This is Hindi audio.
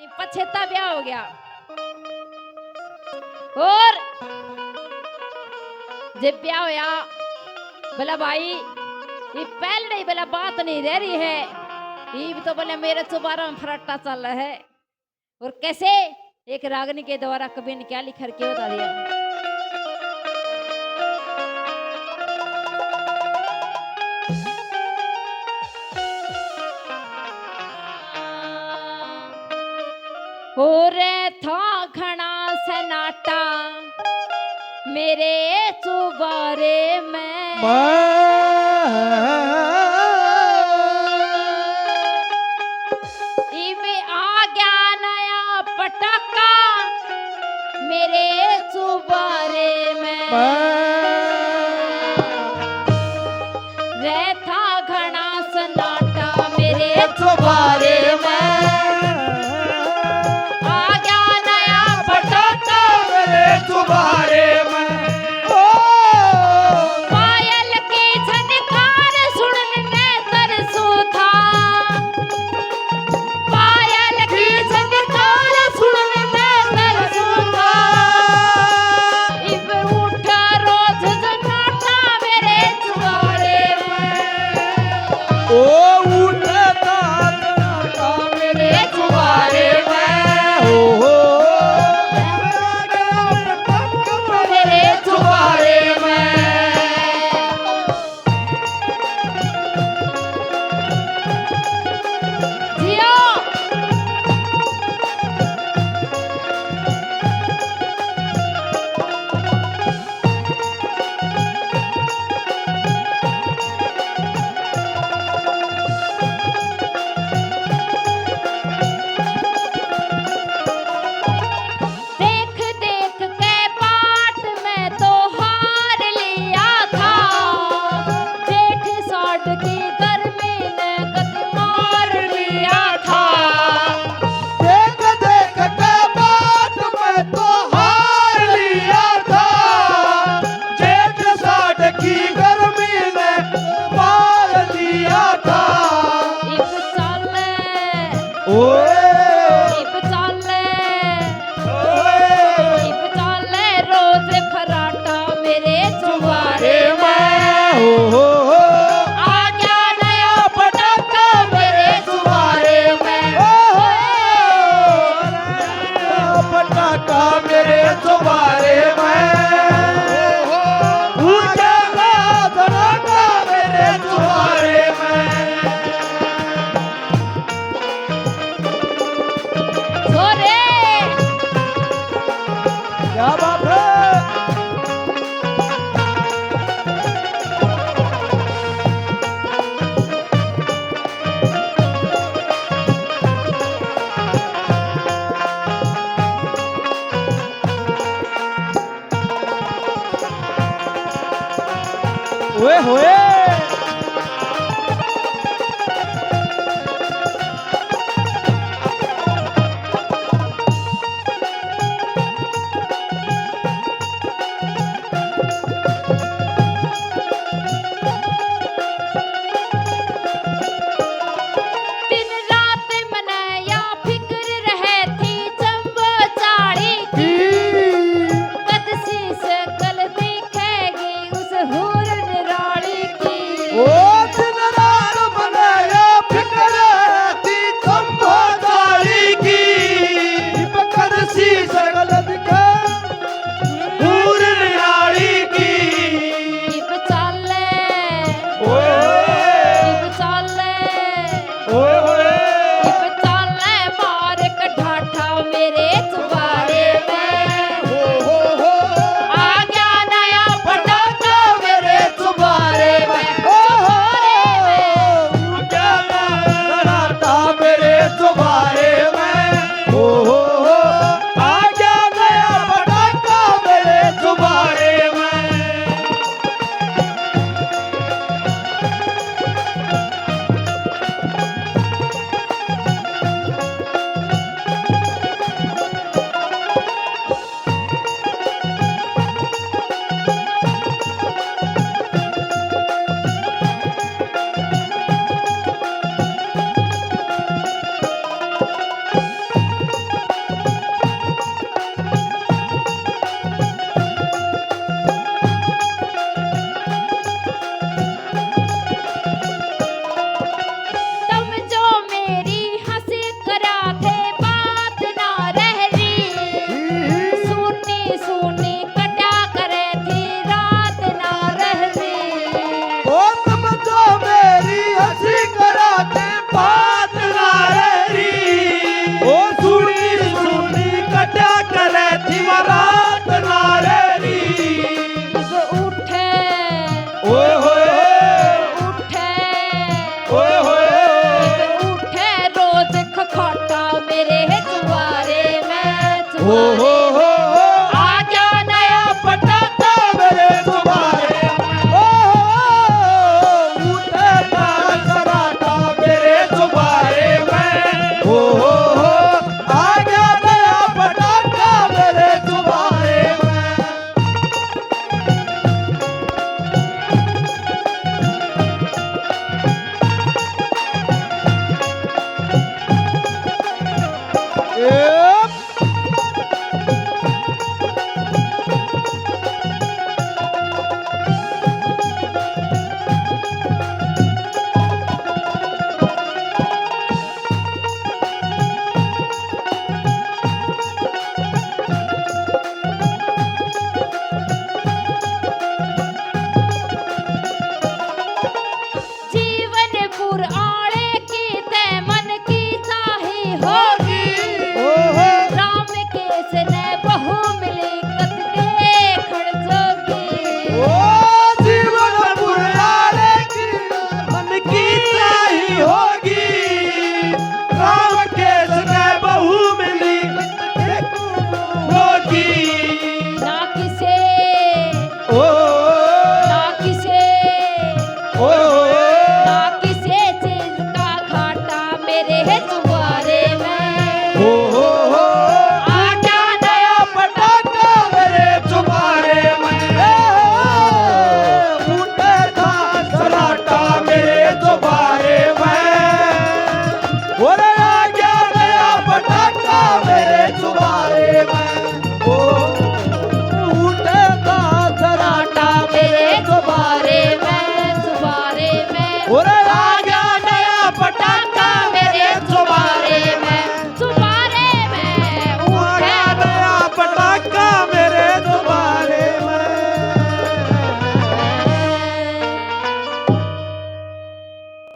पछेता ब्याह हो गया। और जब ब्याह होया बोला भाई ये पहले ही बोला बात नहीं रह रही है, ये भी तो बोले मेरे चुबारा में फराटा चल रहा है। और कैसे एक रागनी के द्वारा कभी ने क्या लिखा के बता दिया। हो रे था घना सन्नाटा मेरे चुबारे में, इमे आ गया नया पटाखा मेरे चुबारे में। रे था घना सन्नाटा मेरे चुबारे में, तुम्हारे में पायल की झनकार सुनने तरसू था, पायल की झनकार सुनने तरसू था। इब उठा रोज जनाता मेरे चुबारे में, ओ उठता जनाता मेरे चुबारे में। ओ ओए होए कद सी सकल दिखेगी उस हूर निराली की। हो